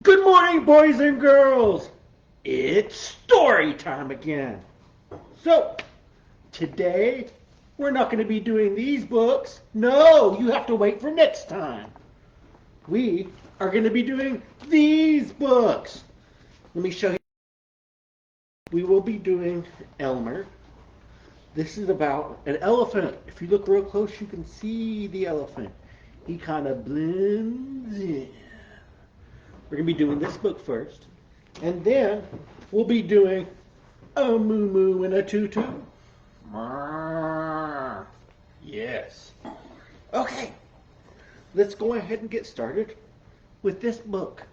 Good morning, boys and girls. It's story time again. So, today we're not going to be doing these books. No, you have to wait for next time. We are going to be doing these books. Let me show you. We will be doing Elmer. This is about an elephant. If you look real close, you can see the elephant. He kind of blends in. We're going to be doing this book first. And then we'll be doing a Moo Moo and a Tutu. Yes. Okay. Let's go ahead and get started with this book.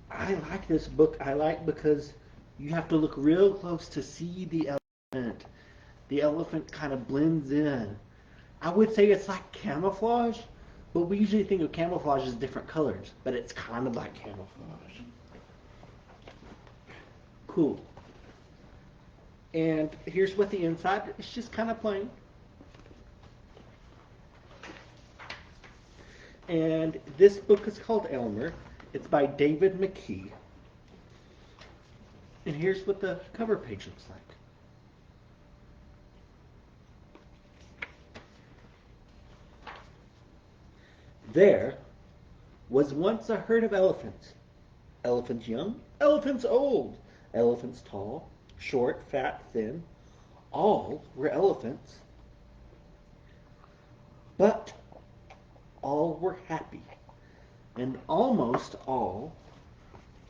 I like this book. I like because you have to look real close to see the elephant. The elephant kind of blends in. I would say it's like camouflage, but we usually think of camouflage as different colors, but it's kind of like camouflage. Cool. And here's what the inside, it's just kind of plain. And this book is called Elmer. It's by David McKee. And here's what the cover page looks like. There was once a herd of elephants. Elephants young, elephants old, elephants tall, short, fat, thin. All were elephants. But all were happy. And almost all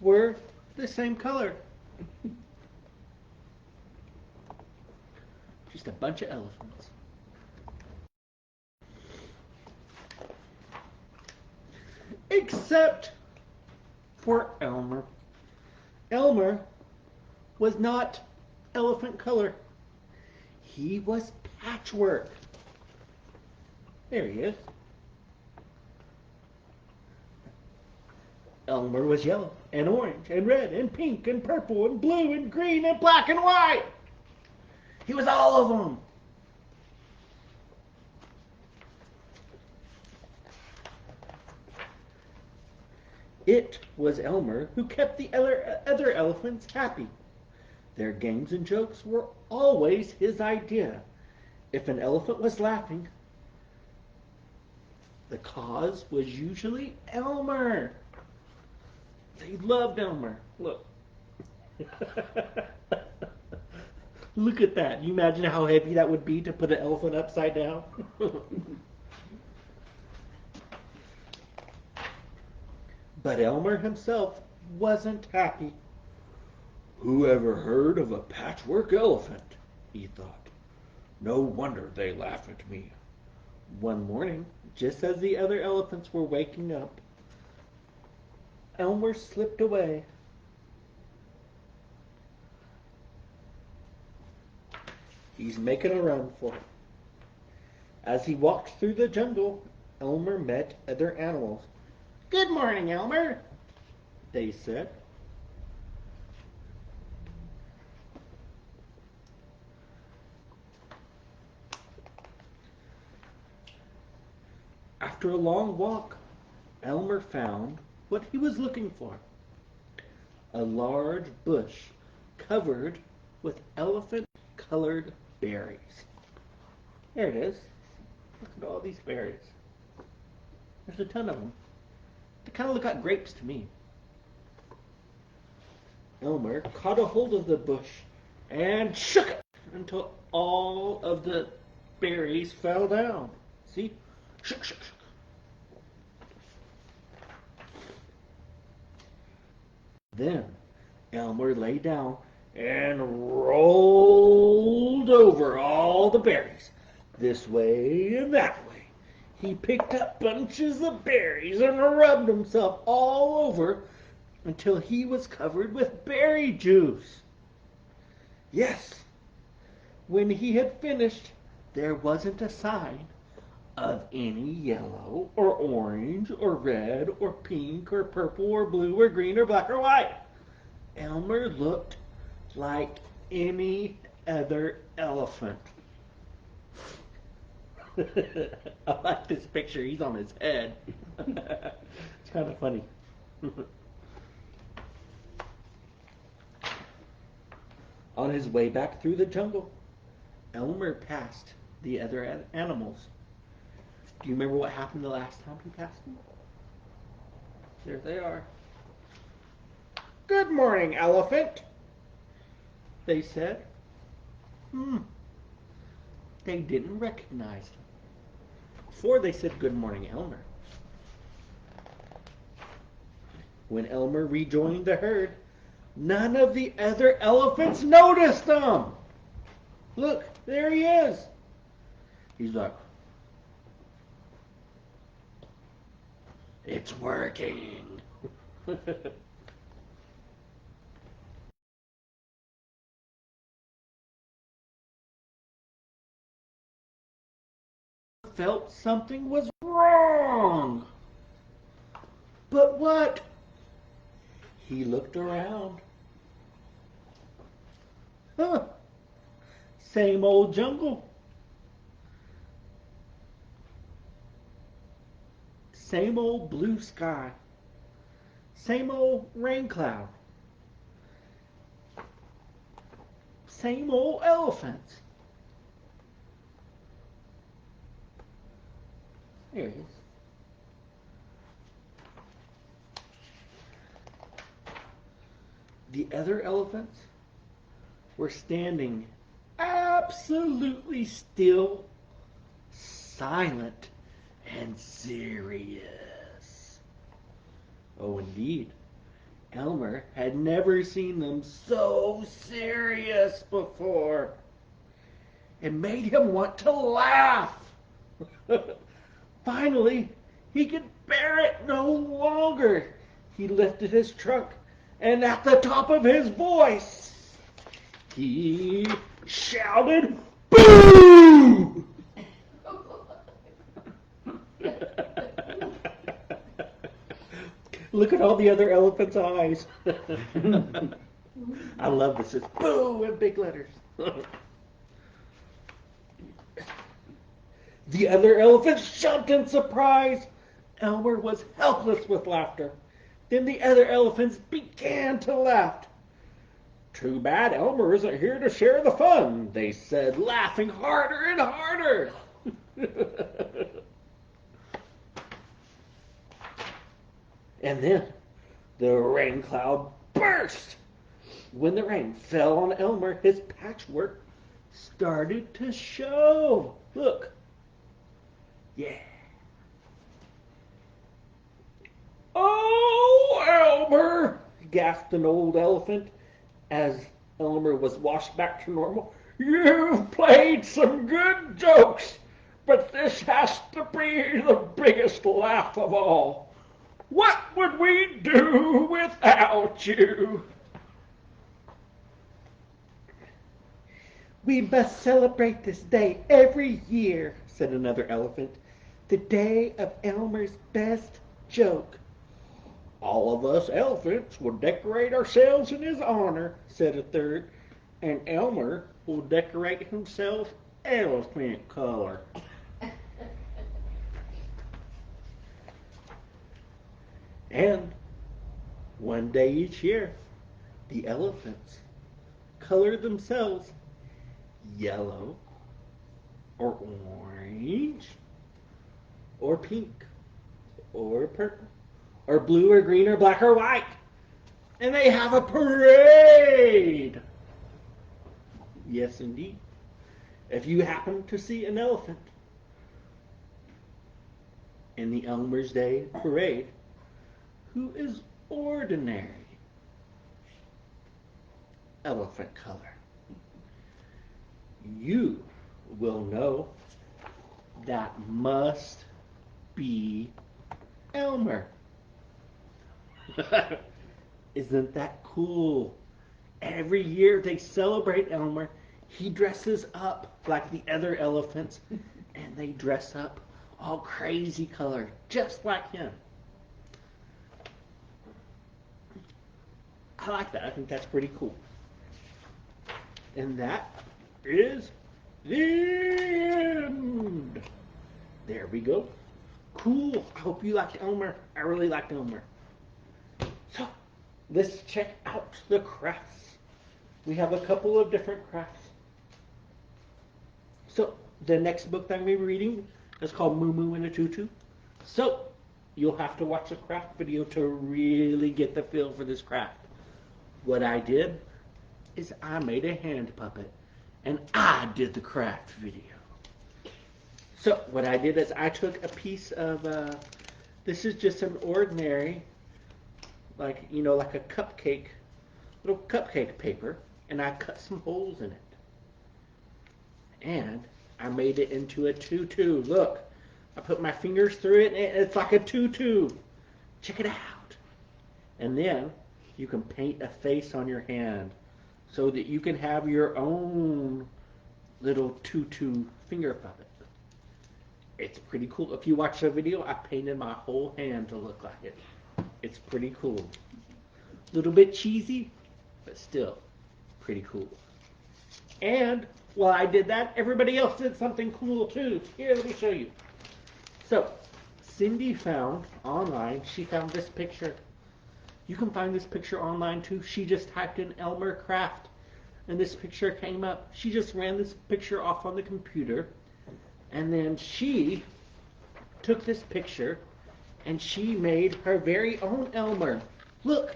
were the same color. Just a bunch of elephants. Except for Elmer. Elmer was not elephant color. He was patchwork. There he is. Elmer was yellow and orange and red and pink and purple and blue and green and black and white. He was all of them. It was Elmer who kept the other elephants happy. Their games and jokes were always his idea. If an elephant was laughing, the cause was usually Elmer. They loved Elmer. Look. Look at that. You imagine how heavy that would be to put an elephant upside down? But Elmer himself wasn't happy. Who ever heard of a patchwork elephant? He thought. No wonder they laugh at me. One morning, just as the other elephants were waking up, Elmer slipped away. He's making a run for it. As he walked through the jungle, Elmer met other animals. Good morning, Elmer, they said. After a long walk, Elmer found what he was looking for. A large bush covered with elephant-colored berries. There it is. Look at all these berries. There's a ton of them. They kind of look like grapes to me. Elmer caught a hold of the bush and shook it until all of the berries fell down. See? Shook, shook, shook. Then Elmer lay down and rolled over all the berries, this way and that way. He picked up bunches of berries and rubbed himself all over until he was covered with berry juice. Yes, when he had finished, there wasn't a sign of any yellow or orange or red or pink or purple or blue or green or black or white. Elmer looked like any other elephant. I like this picture. He's on his head. It's kind of funny. On his way back through the jungle, Elmer passed the other animals. Do you remember what happened the last time he passed them? There they are. "Good morning, elephant," they said. They didn't recognize him. Before they said, "Good morning, Elmer." When Elmer rejoined the herd, none of the other elephants noticed him. Look, there he is. He's like, "It's working." Felt something was wrong. But what? He looked around. Huh. Same old jungle. Same old blue sky. Same old rain cloud. Same old elephants. There he is. The other elephants were standing absolutely still, silent, and serious. Oh, indeed. Elmer had never seen them so serious before. It made him want to laugh. Finally, he could bear it no longer. He lifted his trunk, and at the top of his voice, he shouted, "Boo!" Look at all the other elephants' eyes. I love this. It's "boo" in big letters. The other elephants jumped in surprise. Elmer was helpless with laughter. Then the other elephants began to laugh. "Too bad Elmer isn't here to share the fun," they said, laughing harder and harder. And then the rain cloud burst. When the rain fell on Elmer, his patchwork started to show. Look. Yeah. "Oh, Elmer," gasped an old elephant as Elmer was washed back to normal. "You've played some good jokes, but this has to be the biggest laugh of all. What would we do without you?" "We must celebrate this day every year," said another elephant. "The day of Elmer's best joke." "All of us elephants will decorate ourselves in his honor," said a third, "and Elmer will decorate himself elephant color." And one day each year, the elephants color themselves yellow or orange or pink or purple or blue or green or black or white. And they have a parade. Yes, indeed. If you happen to see an elephant in the Elmer's Day parade who is ordinary elephant color, you will know that must be Elmer. Isn't that cool? Every year they celebrate Elmer. He dresses up like the other elephants, and they dress up all crazy colored, just like him. I like that. I think that's pretty cool. And that is the end. There we go. Cool. I hope you liked Elmer. I really liked Elmer. So let's check out the crafts. We have a couple of different crafts. So the next book that I'm going to be reading is called Moo Moo and a Tutu. So you'll have to watch a craft video to really get the feel for this craft. What I did is I made a hand puppet and I did the craft video. So what I did is I took a piece of, this is just an ordinary, like, you know, like a cupcake, little cupcake paper, and I cut some holes in it. And I made it into a tutu. Look, I put my fingers through it and it's like a tutu. Check it out. And then you can paint a face on your hand so that you can have your own little tutu finger puppet. It's pretty cool. If you watch the video, I painted my whole hand to look like it. It's pretty cool. A little bit cheesy, but still pretty cool. And while I did that, everybody else did something cool too. Here, let me show you. So, Cindy found online, she found this picture. You can find this picture online too. She just typed in Elmer Craft and this picture came up. She just ran this picture off on the computer and then she took this picture and she made her very own Elmer. Look,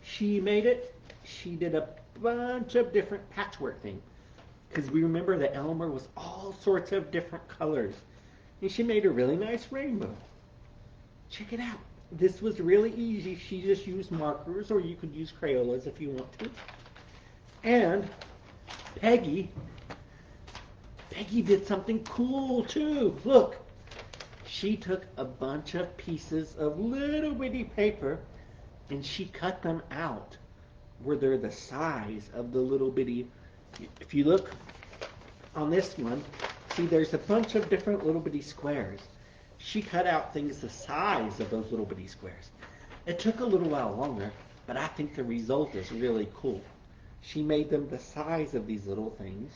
she made it. She did a bunch of different patchwork things because we remember that Elmer was all sorts of different colors. And she made a really nice rainbow. Check it out. This was really easy. She just used markers, or you could use Crayolas if you want to. And Peggy did something cool too. Look, she took a bunch of pieces of little bitty paper and she cut them out where they're the size of the little bitty. If you look on this one, see there's a bunch of different little bitty squares. She cut out things the size of those little bitty squares. It took a little while longer, but I think the result is really cool. She made them the size of these little things,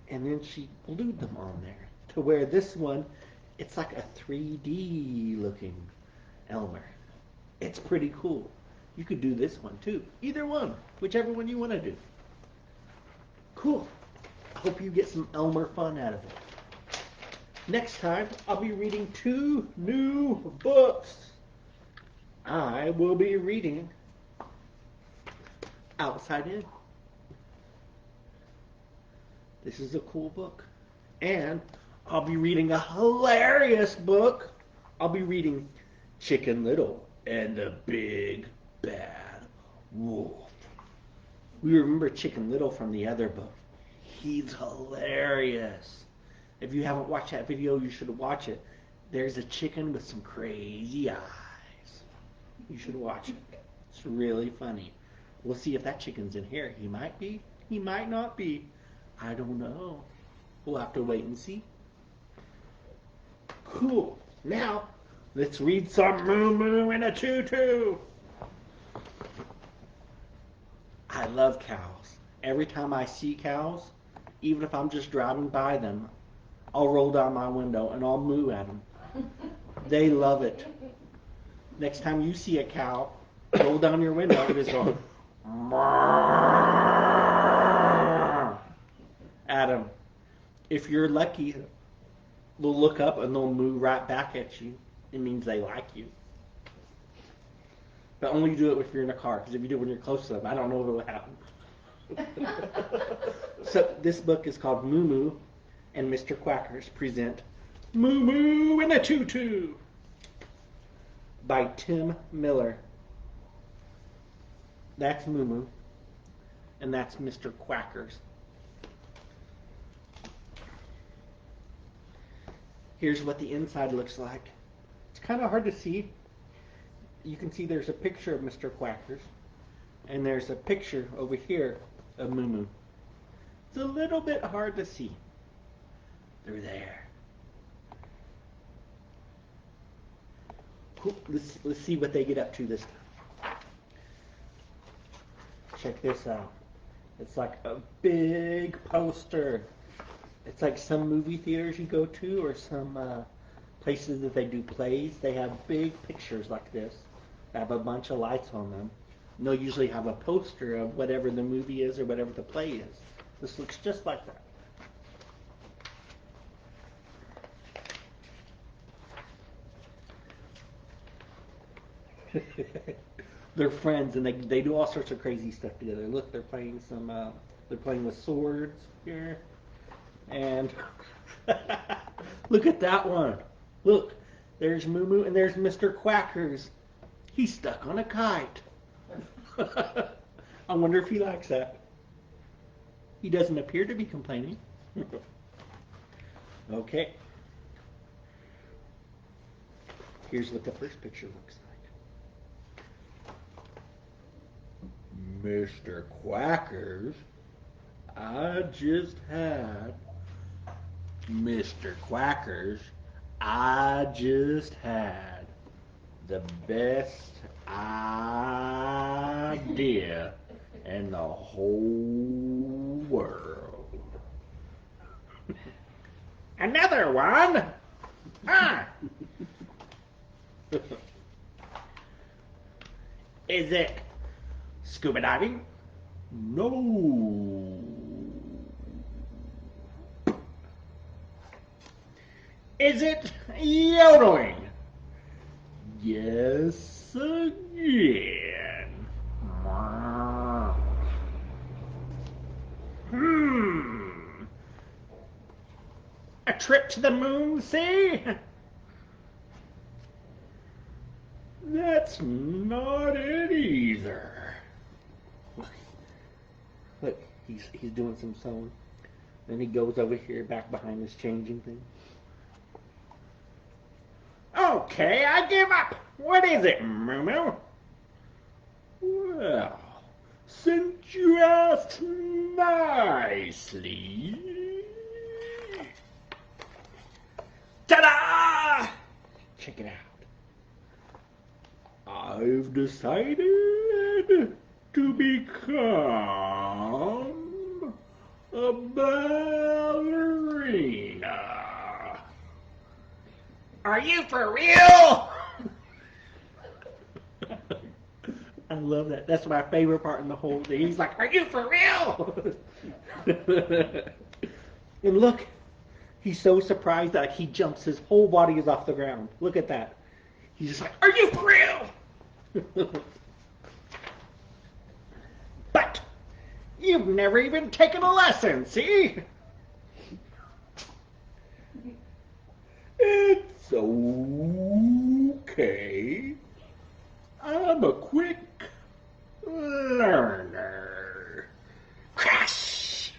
and then she glued them on there to where this one, it's like a 3D looking Elmer. It's pretty cool. You could do this one too. Either one, whichever one you want to do. Cool. I hope you get some Elmer fun out of it. Next time, I'll be reading 2 new books. I will be reading Outside In. This is a cool book. And I'll be reading a hilarious book. I'll be reading Chicken Little and the Big Bad Wolf. We remember Chicken Little from the other book. He's hilarious. If you haven't watched that video, you should watch it. There's a chicken with some crazy eyes. You should watch it. It's really funny. We'll see if that chicken's in here. He might be. He might not be. I don't know. We'll have to wait and see. Cool. Now, let's read some Moo Moo and a Tutu. I love cows. Every time I see cows, even if I'm just driving by them, I'll roll down my window and I'll moo at them. They love it. Next time you see a cow, roll down your window and just go at them. If you're lucky, they'll look up and they'll moo right back at you. It means they like you. But only do it if you're in a car, because if you do it when you're close to them, I don't know what will happen. So this book is called Moo Moo and Mr. Quackers present Moo Moo and a Tutu by Tim Miller. That's Moo Moo and that's Mr. Quackers. Here's what the inside looks like. It's kind of hard to see. You can see there's a picture of Mr. Quackers and there's a picture over here of Moo Moo. It's a little bit hard to see. They're there. Cool. Let's see what they get up to this time. Check this out. It's like a big poster. It's like some movie theaters you go to or some places that they do plays. They have big pictures like this Have a bunch of lights on them. And they'll usually have a poster of whatever the movie is or whatever the play is. This looks just like that. They're friends and they do all sorts of crazy stuff together. Look, they're playing with swords here. And look at that one. Look, there's Moo Moo and there's Mr. Quackers. He's stuck on a kite. I wonder if he likes that. He doesn't appear to be complaining. Okay. Here's what the first picture looks like. Mr. Quackers, Mr. Quackers, I just had the best idea in the whole world. Another one? Ah. Is it scuba diving? No. Is it yodeling? Yes, again. A trip to the moon, see? That's not it either. Look, he's doing some sewing. Then he goes over here back behind this changing thing. Okay, I give up. What is it, Moo Moo? Well, since you asked nicely. Ta-da! Check it out. I've decided to become a ballerina. Are you for real? I love that. That's my favorite part in the whole thing. He's like, are you for real? And look, he's so surprised that he jumps. His whole body is off the ground. Look at that. He's just like, are you for real? But you've never even taken a lesson, see? It's okay. I'm a quick learner. Crash!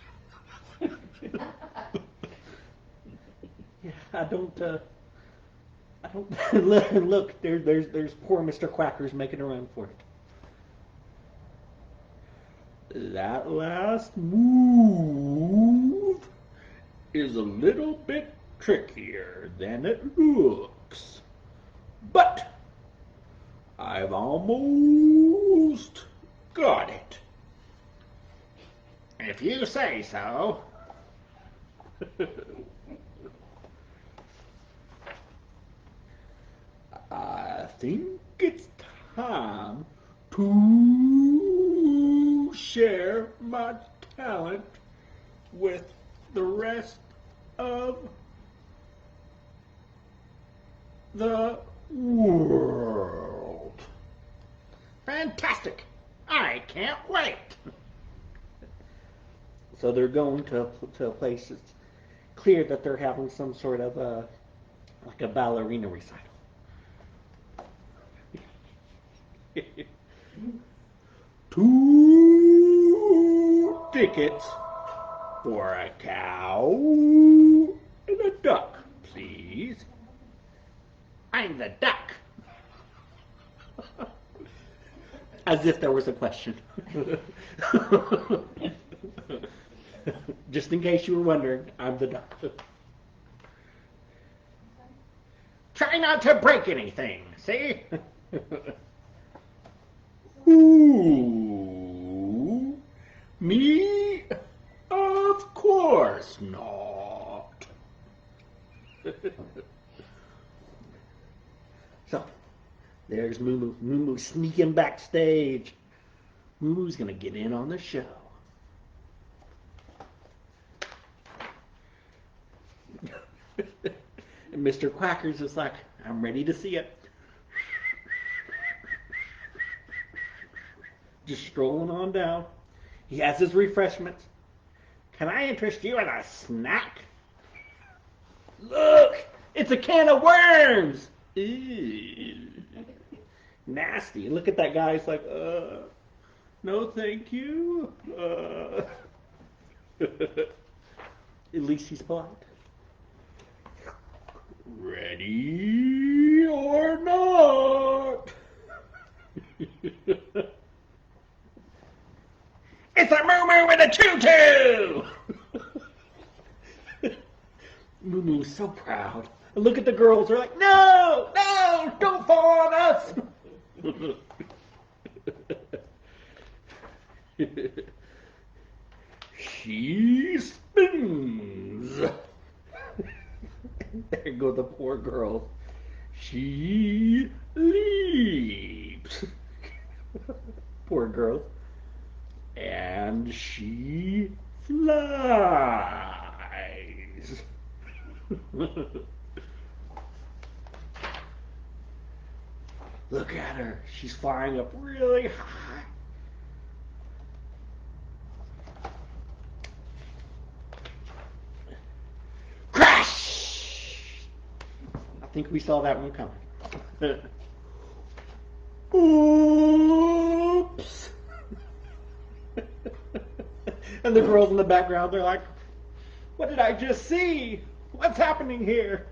Yeah, I don't look, there's poor Mr. Quackers making a run for it. That last move is a little bit trickier than it looks. But I've almost got it. If you say so. I think it's time to share my talent with the rest of the world. Fantastic! I can't wait! So they're going to a place that's clear that they're having some sort of like a ballerina recital. 2 tickets for a cow and a duck, please. I'm the duck. As if there was a question. Just in case you were wondering, I'm the duck. Try not to break anything, see? Ooh, me? Of course not. So, there there's Moo Moo. Moo Moo sneaking backstage. Moo Moo's gonna get in on the show. And Mr. Quacker's just like, I'm ready to see it. Just strolling on down. He has his refreshments. Can I interest you in a snack? Look, it's a can of worms. Ew. Nasty. Look at that guy. He's like, no thank you. At least he's polite. Ready or not? It's a Moo Moo with a tutu! Moo Moo's so proud. And look at the girls. They're like, no, no, don't fall on us. She spins. There go the poor girls. She leaps. Poor girls. And she flies. Look at her. She's flying up really high. Crash! I think we saw that one coming. Oops! And the girls in the background, they're like, what did I just see? What's happening here?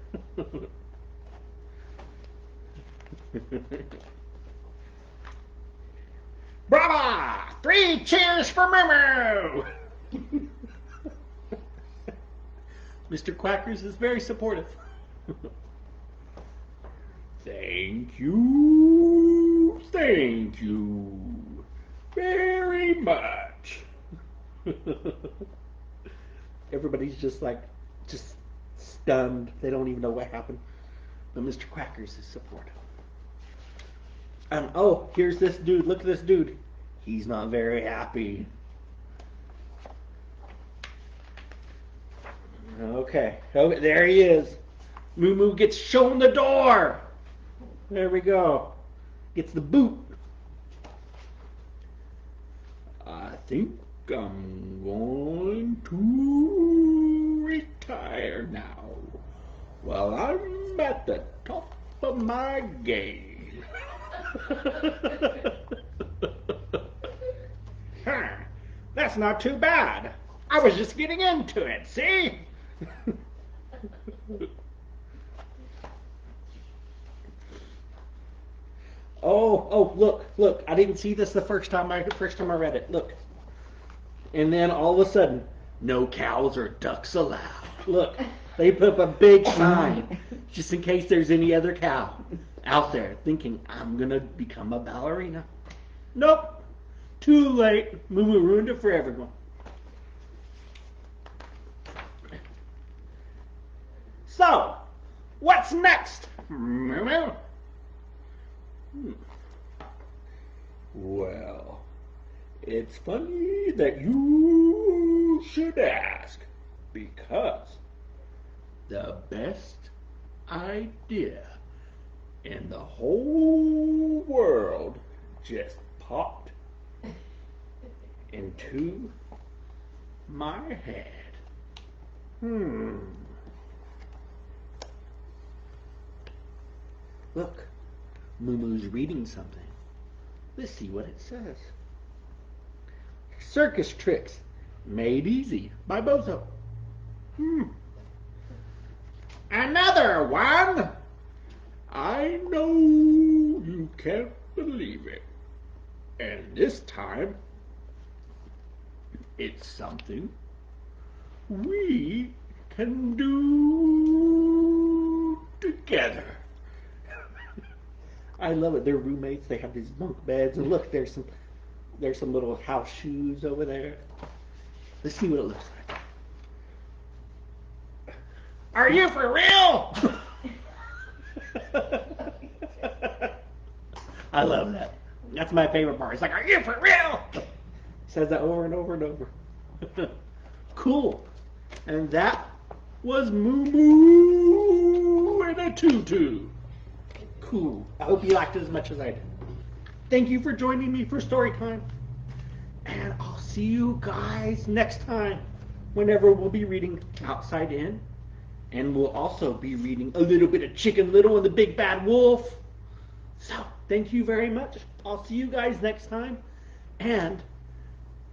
Brava! 3 cheers for Moo Moo! Mr. Quackers is very supportive. Thank you very much. Everybody's just stunned. They don't even know what happened. But Mr. Quackers is supportive. Oh, here's this dude. Look at this dude. He's not very happy. Okay. Oh, there he is. Moo Moo gets shown the door. There we go. Gets the boot. I think I'm going to retire now. Well, I'm at the top of my game. Huh. That's not too bad. I was just getting into it, see? Oh, look. I didn't see this the first time I read it. Look. And then all of a sudden, no cows or ducks allowed. Look, they put up a big sign just in case there's any other cow out there thinking, I'm going to become a ballerina. Nope. Too late. Moo Moo ruined it for everyone. So, what's next, Moo Moo? Well, it's funny that you should ask, because the best idea in the whole world just popped into my head. Look, Moo Moo's reading something. Let's see what it says. Circus tricks made easy by Bozo. Another one. I know you can't believe it. And this time, it's something we can do together. I love it. They're roommates. They have these bunk beds, and look, there's some little house shoes over there. Let's see what it looks like. Are you for real? I love that. That's my favorite part. It's like, are you for real? Says that over and over and over. Cool. And that was Moo Moo and a Tutu. Cool. I hope you liked it as much as I did. Thank you for joining me for story time. And I'll see you guys next time whenever we'll be reading Outside In. And we'll also be reading a little bit of Chicken Little and the Big Bad Wolf. So, thank you very much. I'll see you guys next time. And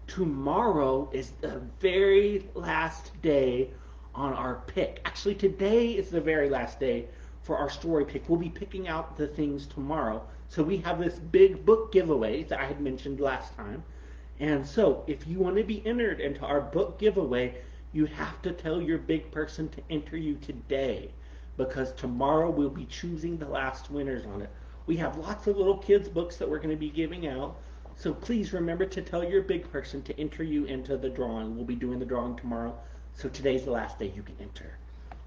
tomorrow is the very last day on our pick. Actually, today is the very last day for our story pick. We'll be picking out the things tomorrow. So we have this big book giveaway that I had mentioned last time. And so if you want to be entered into our book giveaway, you have to tell your big person to enter you today, because tomorrow we'll be choosing the last winners on it. We have lots of little kids books that we're going to be giving out. So please remember to tell your big person to enter you into the drawing. We'll be doing the drawing tomorrow. So today's the last day you can enter.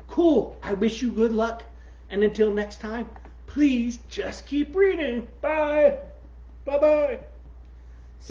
Cool. I wish you good luck. And until next time, please just keep reading. Bye. Bye-bye.